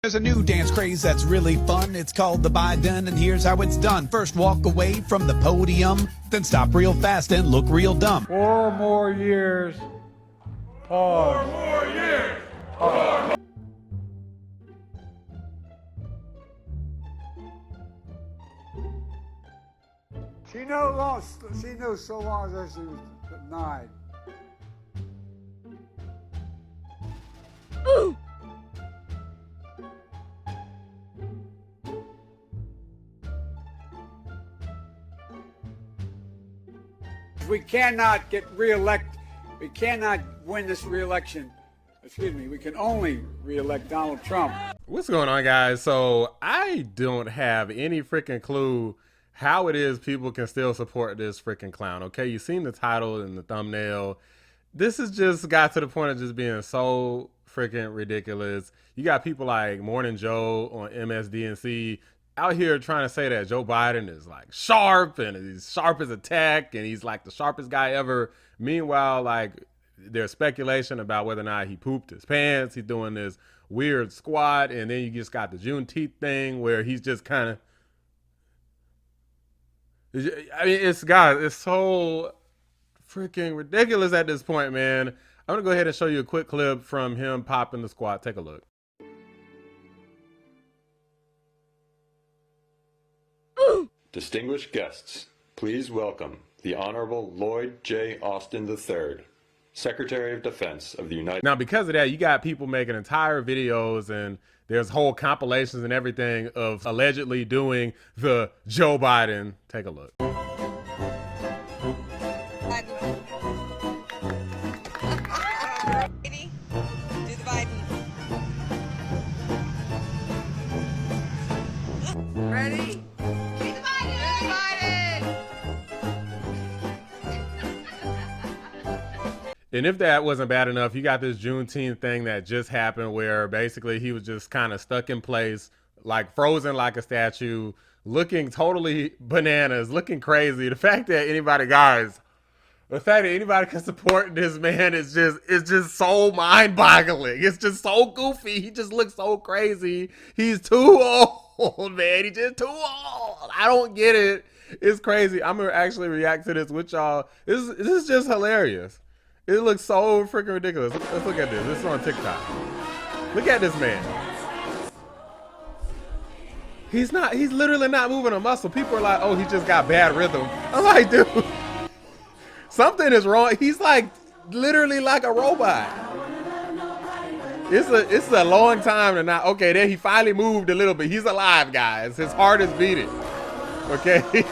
There's a new dance craze that's really fun. It's called the Biden, and here's how it's done. First, walk away from the podium, then stop real fast and look real dumb. 4 more years. Pause. 4 more years. Pause. She knew so long as she was 9. Ooh. We cannot get reelected. We cannot win this reelection. Excuse me. We can only reelect Donald Trump. What's going on, guys? So I don't have any freaking clue how it is people can still support this freaking clown. Okay, you've seen the title and the thumbnail. This has just got to the point of just being so freaking ridiculous. You got people like Morning Joe on MSDNC out here trying to say that Joe Biden is like sharp and he's sharp as a tack and he's like the sharpest guy ever. Meanwhile, like there's speculation about whether or not he pooped his pants. He's doing this weird squat, and then you just got the Juneteenth thing where he's just kind of, I mean, it's so freaking ridiculous at this point, man. I'm gonna go ahead and show you a quick clip from him popping the squat. Take a look. Distinguished guests, please welcome the Honorable Lloyd J. Austin III, Secretary of Defense of the United. Now, because of that, you got people making entire videos and there's whole compilations and everything of allegedly doing the Joe Biden. Take a look. Ready? Do the Biden. Ready? Do the Biden! Do the Biden! And if that wasn't bad enough, you got this Juneteenth thing that just happened where basically he was just kind of stuck in place, like frozen like a statue, looking totally bananas, looking crazy. The fact that anybody can support this man is just so mind-boggling. It's just so goofy. He just looks so crazy. He's too old, man. He's just too old. I don't get it. It's crazy. I'm gonna actually react to this with y'all. This is just hilarious. It looks so freaking ridiculous. Let's look at this. This is on TikTok. Look at this man. He's literally not moving a muscle. People are like, oh, he just got bad rhythm. I'm like, dude, something is wrong. He's like literally like a robot. It's a long time to not, okay, there he finally moved a little bit. He's alive, guys. His heart is beating. Okay.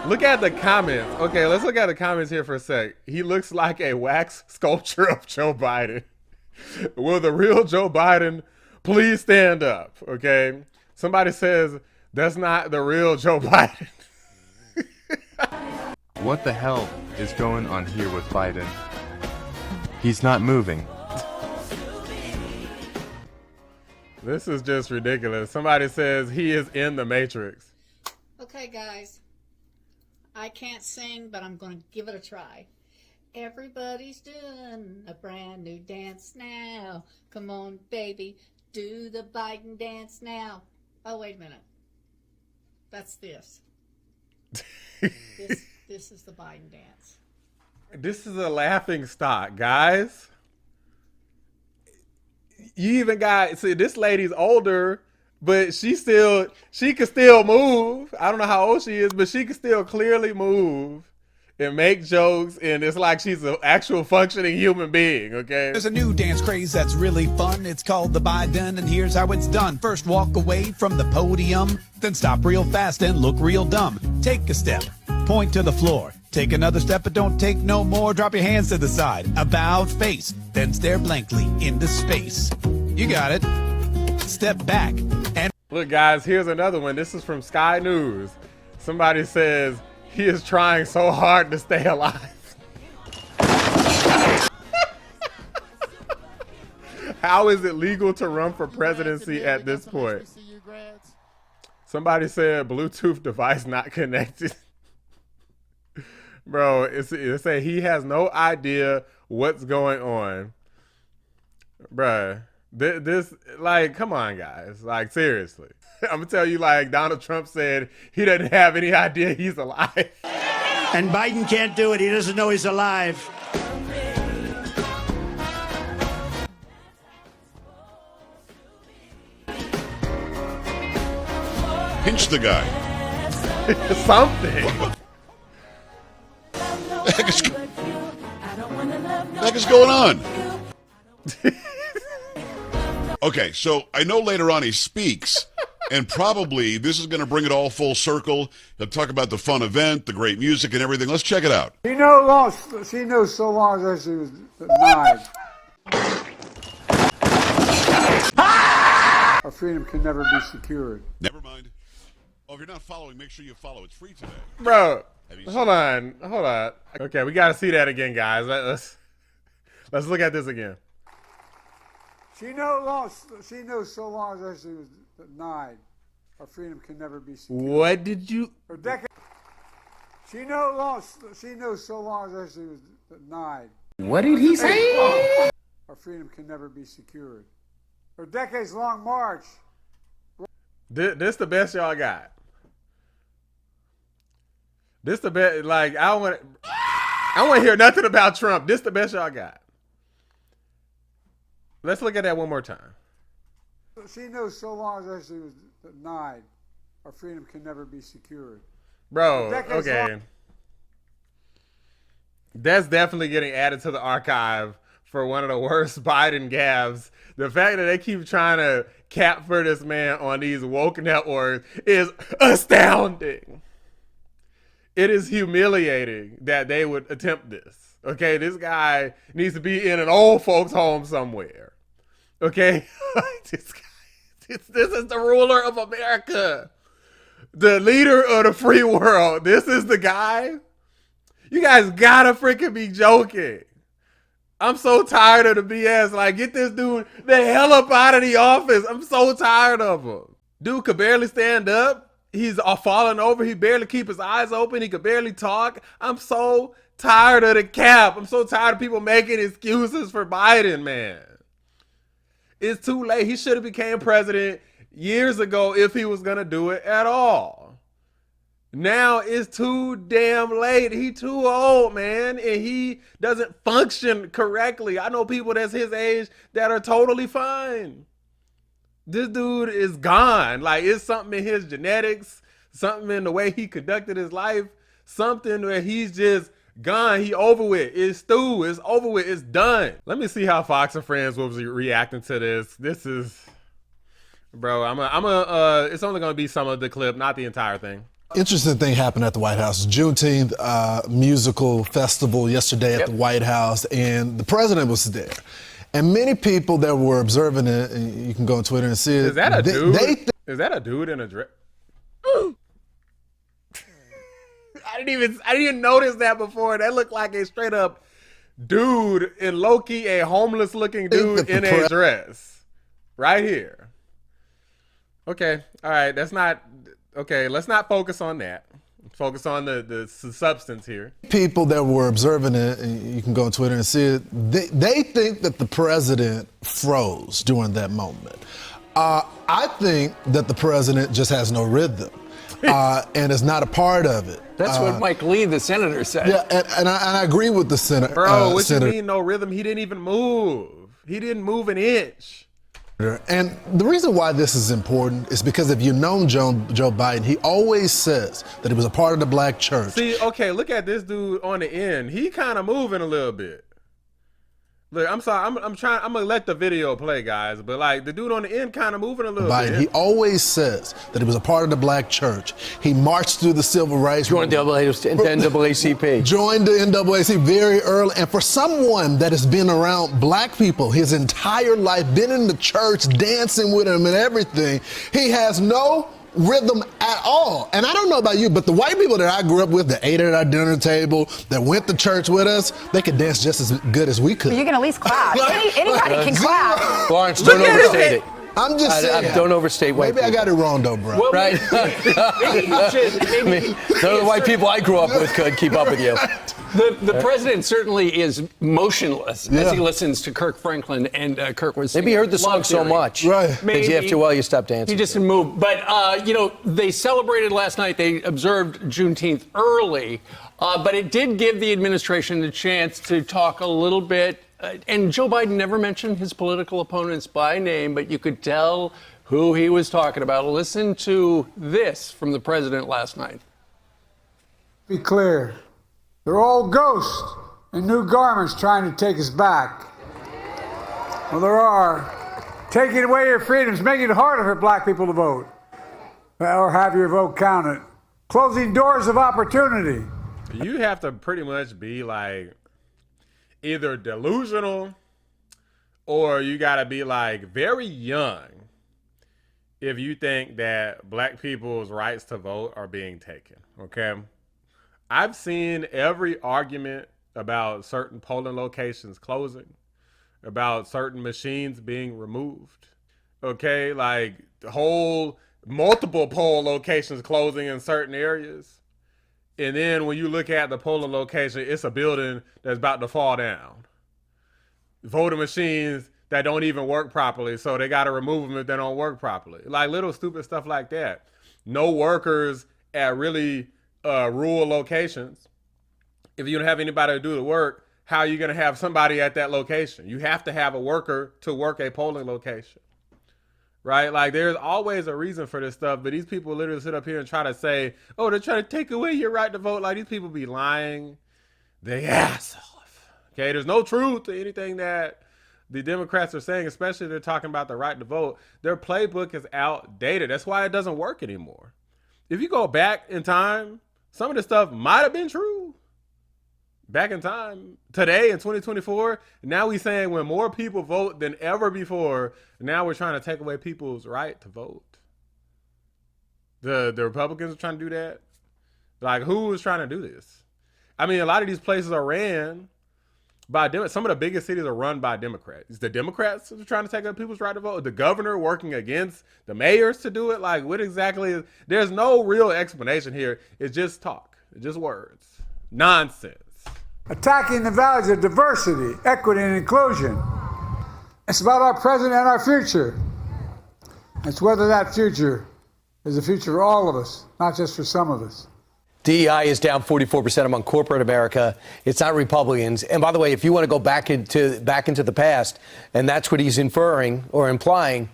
Look at the comments. Okay, let's look at the comments here for a sec. He looks like a wax sculpture of Joe Biden. Will the real Joe Biden please stand up? Okay. Somebody says that's not the real Joe Biden. What the hell is going on here with Biden? He's not moving. This is just ridiculous. Somebody says he is in the Matrix. Okay, guys. I can't sing, but I'm going to give it a try. Everybody's doing a brand new dance now. Come on, baby, do the Biden dance now. Oh, wait a minute. That's this. This is the Biden dance. This is a laughing stock, guys. You even got, see, this lady's older, but she can still move. I don't know how old she is, but she can still clearly move and make jokes, and it's like she's an actual functioning human being, okay? There's a new dance craze that's really fun. It's called the Biden, and here's how it's done. First, walk away from the podium, then stop real fast and look real dumb. Take a step, point to the floor. Take another step, but don't take no more. Drop your hands to the side, about face, then stare blankly into space. You got it. Step back and look, guys, here's another one. This is from Sky News. Somebody says he is trying so hard to stay alive. How is it legal to run for presidency at this point? Somebody said Bluetooth device not connected. Bro, it say he has no idea what's going on. Bruh. This, like, come on, guys. Like, seriously. I'm going to tell you, like, Donald Trump said he doesn't have any idea he's alive. And Biden can't do it. He doesn't know he's alive. Pinch the guy. Something. What the heck is going on? Okay, so I know later on he speaks, and probably this is going to bring it all full circle. He'll talk about the fun event, the great music, and everything. Let's check it out. She knows so long as she was denied. Our freedom can never be secured. Never mind. Oh, if you're not following, make sure you follow. It's free today. Bro, hold on. Okay, we got to see that again, guys. Let's look at this again. She knows so long as she was denied. Our freedom can never be secured. What did you? For decades, she knows so long as she was denied. What did he say? Our freedom can never be secured. For decades-long march. This the best y'all got. This the best. Like, I don't want to hear nothing about Trump. This the best y'all got. Let's look at that one more time. She knows so long as she was denied. Our freedom can never be secured. Bro, okay. That's definitely getting added to the archive for one of the worst Biden gaffes. The fact that they keep trying to cap for this man on these woke networks is astounding. It is humiliating that they would attempt this. Okay, this guy needs to be in an old folks home somewhere. Okay, this is the ruler of America, the leader of the free world. This is the guy. You guys gotta freaking be joking. I'm so tired of the BS. Like, get this dude the hell up out of the office. I'm so tired of him. Dude could barely stand up. He's falling over. He barely keep his eyes open. He could barely talk. I'm so tired of the cap. I'm so tired of people making excuses for Biden, man. It's too late. He should have became president years ago if he was going to do it at all. Now it's too damn late. He too old, man, and he doesn't function correctly. I know people that's his age that are totally fine. This dude is gone. Like, it's something in his genetics, something in the way he conducted his life, something where he's just gone. He over with. It's through. It's over with. It's done. Let me see how Fox and Friends will be reacting to this. This is, bro, it's only going to be some of the clip, not the entire thing. Interesting thing happened at the White House. Juneteenth musical festival yesterday at the White House, and the president was there. And many people that were observing it, and you can go on Twitter and see it. Is that a dude? Is that a dude in a dress? I didn't even notice that before. That looked like a straight up dude in low-key, a homeless looking dude in a dress. Right here. Okay. All right. That's not okay. Let's not focus on that. Focus on the substance here. People that were observing it, and you can go on Twitter and see it, they think that the president froze during that moment. I think that the president just has no rhythm and is not a part of it. That's what Mike Lee, the senator, said. Yeah, and I agree with the senator. Bro, what you mean no rhythm? He didn't even move. He didn't move an inch. And the reason why this is important is because if you've known Joe Biden, he always says that he was a part of the black church. See, okay, look at this dude on the end. He kind of moving a little bit. Look, I'm sorry, I'm gonna let the video play, guys, but like the dude on the end kind of moving a little bit. He always says that he was a part of the black church. He marched through the civil rights. Joined the NAACP. Joined the NAACP very early. And for someone that has been around black people his entire life, been in the church, dancing with them and everything, he has no rhythm at all. And I don't know about you, but the white people that I grew up with, that ate at our dinner table, that went to church with us, they could dance just as good as we could. You can at least clap. Anybody can clap. Lawrence, don't overstate it. I'm just saying. Don't overstate white people. Maybe I got it wrong, though, bro. Well, right? None of the white people I grew up with could keep up with you. The president certainly is motionless as he listens to Kirk Franklin, and Kirk was maybe he heard the song so much. Right. Maybe after a while you stop dancing. He just didn't move. But they celebrated last night. They observed Juneteenth early, but it did give the administration the chance to talk a little bit. And Joe Biden never mentioned his political opponents by name, but you could tell who he was talking about. Listen to this from the president last night. Be clear. They're all ghosts in new garments trying to take us back. Well, there are. Taking away your freedoms, making it harder for black people to vote or have your vote counted. Closing doors of opportunity. You have to pretty much be like either delusional or you got to be like very young if you think that black people's rights to vote are being taken, okay? I've seen every argument about certain polling locations closing, about certain machines being removed, okay? Like the whole multiple poll locations closing in certain areas. And then when you look at the polling location, it's a building that's about to fall down. Voting machines that don't even work properly, so they got to remove them if they don't work properly. Like little stupid stuff like that. No workers at really rural locations. If you don't have anybody to do the work, how are you going to have somebody at that location? You have to have a worker to work a polling location. Right? Like there's always a reason for this stuff, but these people literally sit up here and try to say, oh, they're trying to take away your right to vote. Like these people be lying their ass off. Okay? There's no truth to anything that the Democrats are saying, especially if they're talking about the right to vote. Their playbook is outdated. That's why it doesn't work anymore. If you go back in time, some of this stuff might have been true. Back in time, today in 2024, now we're saying when more people vote than ever before, now we're trying to take away people's right to vote. The Republicans are trying to do that. Like, who is trying to do this? I mean, a lot of these places are ran by Democrats. Some of the biggest cities are run by Democrats. It's the Democrats that are trying to take away people's right to vote. The governor working against the mayors to do it. Like, what exactly is? There's no real explanation here. It's just talk. It's just words. Nonsense. Attacking the values of diversity, equity, and inclusion. It's about our present and our future. It's whether that future is the future for all of us, not just for some of us. DEI is down 44% among corporate America. It's not Republicans. And by the way, if you want to go back into the past, and that's what he's inferring or implying,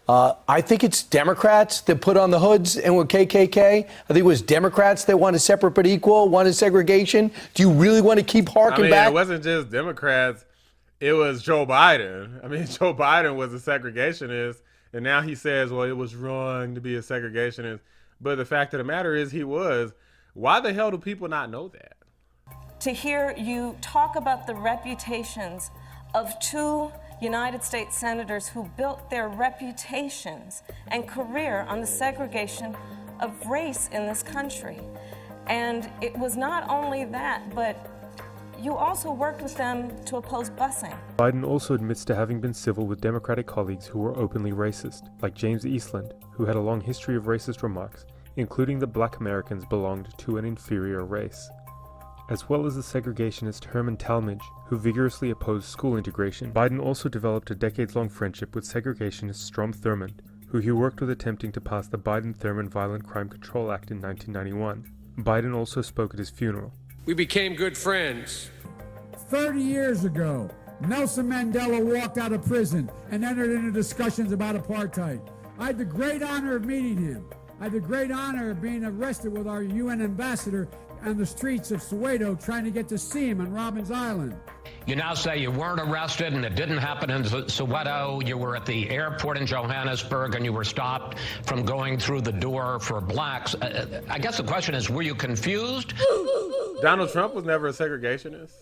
I think it's Democrats that put on the hoods and were KKK. I think it was Democrats that wanted separate but equal, wanted segregation. Do you really want to keep harking back? It wasn't just Democrats. It was Joe Biden. I mean, Joe Biden was a segregationist, and now he says, well, it was wrong to be a segregationist. But the fact of the matter is he was. Why the hell do people not know that? To hear you talk about the reputations of two United States senators who built their reputations and career on the segregation of race in this country. And it was not only that, but you also worked with them to oppose busing. Biden also admits to having been civil with Democratic colleagues who were openly racist, like James Eastland, who had a long history of racist remarks, including that black Americans belonged to an inferior race, as well as the segregationist Herman Talmadge, who vigorously opposed school integration. Biden also developed a decades-long friendship with segregationist Strom Thurmond, who he worked with attempting to pass the Biden-Thurmond Violent Crime Control Act in 1991. Biden also spoke at his funeral. We became good friends. 30 years ago, Nelson Mandela walked out of prison and entered into discussions about apartheid. I had the great honor of meeting him. I had the great honor of being arrested with our UN ambassador on the streets of Soweto trying to get to see him on Robbins Island. You now say you weren't arrested and it didn't happen in Soweto. You were at the airport in Johannesburg and you were stopped from going through the door for blacks. I guess the question is, were you confused? Donald Trump was never a segregationist.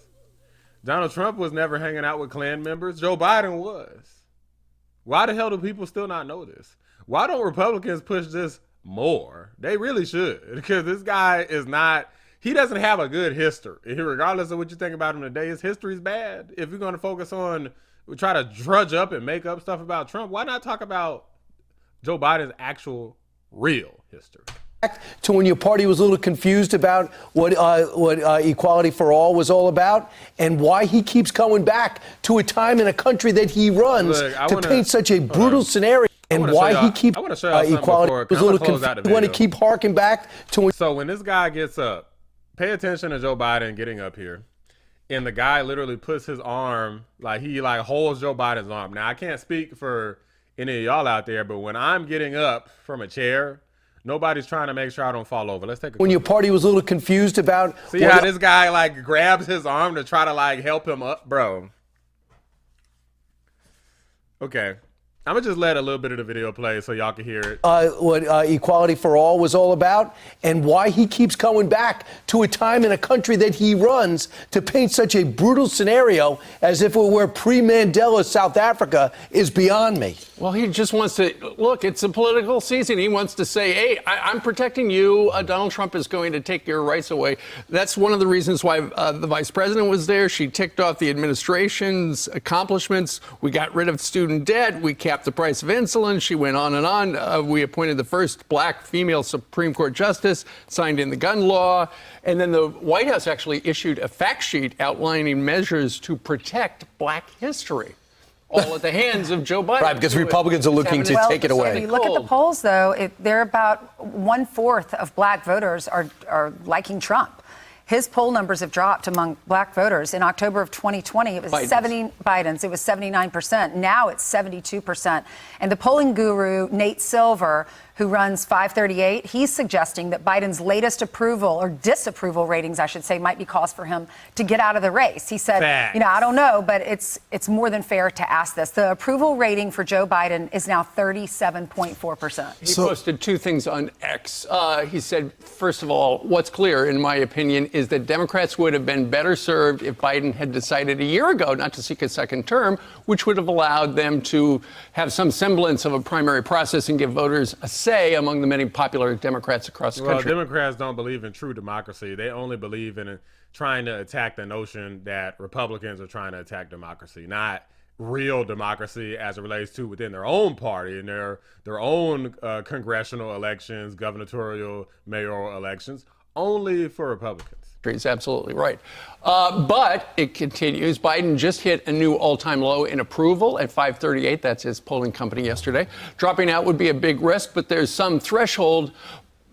Donald Trump was never hanging out with Klan members. Joe Biden was. Why the hell do people still not know this? Why don't Republicans push this more? They really should, because this guy is not, he doesn't have a good history. Regardless of what you think about him today, his history is bad. If you're going to focus on, try to drudge up and make up stuff about Trump, why not talk about Joe Biden's actual real history? to when your party was a little confused about what equality for all was all about, and why he keeps going back to a time in a country that he runs paint such a brutal scenario, and why he keeps equality was a little confused. You want to keep harking back to So when this guy gets up, pay attention to Joe Biden getting up here, and the guy literally puts his arm, like he like holds Joe Biden's arm. Now I can't speak for any of y'all out there, but when I'm getting up from a chair, nobody's trying to make sure I don't fall over. Let's take a when your party was a little confused about. See how this guy like grabs his arm to try to like help him up, bro. Okay. I'm going to just let a little bit of the video play so y'all can hear it. What equality for all was all about, and why he keeps going back to a time in a country that he runs to paint such a brutal scenario as if it were pre-Mandela South Africa is beyond me. Well, he just wants to, look, it's a political season. He wants to say, hey, I'm protecting you. Donald Trump is going to take your rights away. That's one of the reasons why the vice president was there. She ticked off the administration's accomplishments. We got rid of student debt. We capped the price of insulin. She went on and on. We appointed the first black female Supreme Court justice, signed in the gun law. And then the White House actually issued a fact sheet outlining measures to protect black history. All at the hands of Joe Biden. Right, because Republicans are looking to take it away. If you look at the polls, though, they're about 1/4 of black voters are liking Trump. His poll numbers have dropped among black voters. In October of 2020, it was Biden's. It was 79%. Now it's 72%. And the polling guru, Nate Silver, who runs 538, he's suggesting that Biden's latest approval or disapproval ratings, I should say, might be cause for him to get out of the race. He said, I don't know, but it's more than fair to ask this. The approval rating for Joe Biden is now 37.4%. He posted two things on X. He said, first of all, what's clear, in my opinion, is that Democrats would have been better served if Biden had decided a year ago not to seek a second term, which would have allowed them to have some semblance of a primary process and give voters a say among the many popular Democrats across the country. Well, Democrats don't believe in true democracy. They only believe in trying to attack the notion that Republicans are trying to attack democracy, not real democracy as it relates to within their own party and their own congressional elections, gubernatorial, mayoral elections, only for Republicans. He's absolutely right. But it continues. Biden just hit a new all-time low in approval at 538. That's his polling company yesterday. Dropping out would be a big risk, but there's some threshold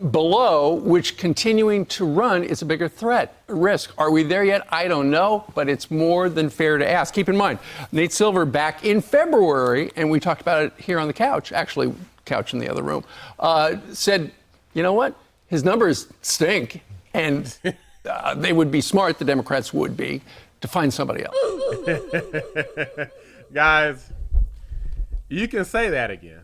below which continuing to run is a bigger risk. Are we there yet? I don't know, but it's more than fair to ask. Keep in mind, Nate Silver back in February, and we talked about it here on the couch, actually couch in the other room, said, you know what? His numbers stink, and they would be smart, the Democrats would be, to find somebody else. Guys, you can say that again.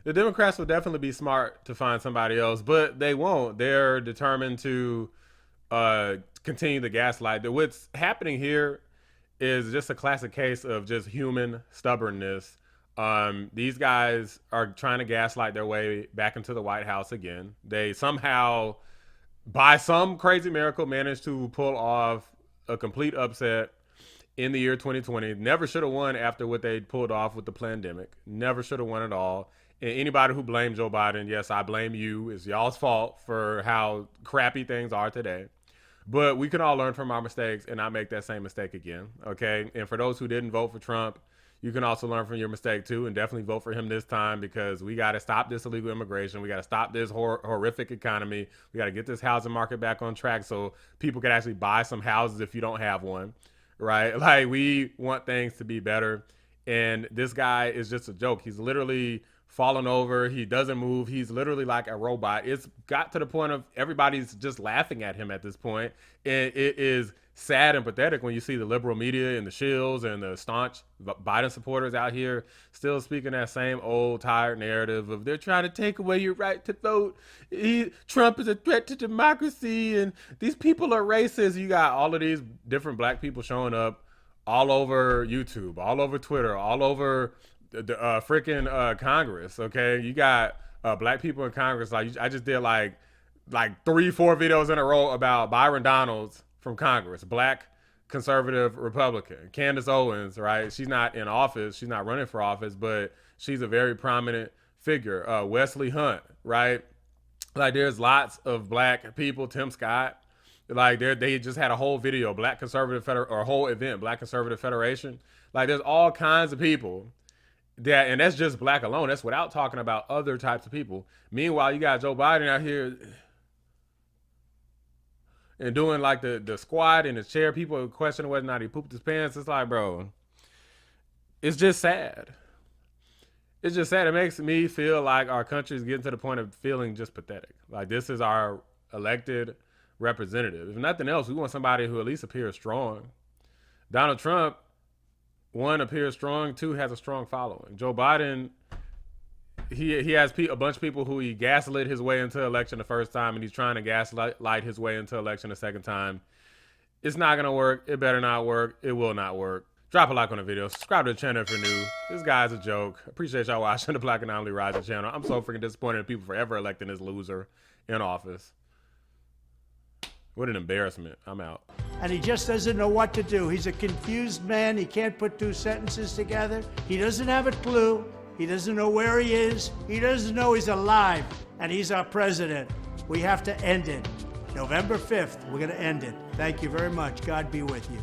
The Democrats will definitely be smart to find somebody else, but they won't. They're determined to continue the gaslight. What's happening here is just a classic case of just human stubbornness. These guys are trying to gaslight their way back into the White House again. They somehow, by some crazy miracle, managed to pull off a complete upset in the year 2020. Never should have won after what they pulled off with the pandemic. Never should have won at all. And anybody who blamed Joe Biden, yes, I blame you. It's y'all's fault for how crappy things are today. But we can all learn from our mistakes and not make that same mistake again, okay? And for those who didn't vote for Trump, you can also learn from your mistake too, and definitely vote for him this time, because we got to stop this illegal immigration. We got to stop this horrific economy. We got to get this housing market back on track so people can actually buy some houses if you don't have one, right? Like, we want things to be better. And this guy is just a joke. He's literally fallen over. He doesn't move. He's literally like a robot. It's got to the point of everybody's just laughing at him at this point. And it is sad and pathetic when you see the liberal media and the shills and the staunch Biden supporters out here still speaking that same old tired narrative of they're trying to take away your right to vote. Trump is a threat to democracy and these people are racist. You got all of these different black people showing up all over YouTube, all over Twitter, all over the freaking Congress. Okay, you got black people in Congress. Like, I just did like 3-4 videos in a row about Byron Donalds from Congress, black conservative Republican. Candace Owens, right? She's not in office. She's not running for office, but she's a very prominent figure. Wesley Hunt, right? Like, there's lots of black people. Tim Scott, like, they just had a whole video, Black Conservative or a whole event, Black Conservative Federation. Like, there's all kinds of people that, and that's just black alone. That's without talking about other types of people. Meanwhile, you got Joe Biden out here and doing like the squat in his chair. People questioning whether or not he pooped his pants. It's like, bro, it's just sad. It's just sad. It makes me feel like our country is getting to the point of feeling just pathetic. Like, this is our elected representative. If nothing else, we want somebody who at least appears strong. Donald Trump, 1, appears strong, 2, has a strong following. Joe Biden, he has a bunch of people who he gaslit his way into election the first time, and he's trying to gaslight his way into election the second time. It's not going to work. It better not work. It will not work. Drop a like on the video. Subscribe to the channel if you're new. This guy's a joke. Appreciate y'all watching the Black Anomaly Rising channel. I'm so freaking disappointed in people forever electing this loser in office. What an embarrassment. I'm out. And he just doesn't know what to do. He's a confused man. He can't put 2 sentences together. He doesn't have a clue. He doesn't know where he is. He doesn't know he's alive. And he's our president. We have to end it. November 5th, we're going to end it. Thank you very much. God be with you.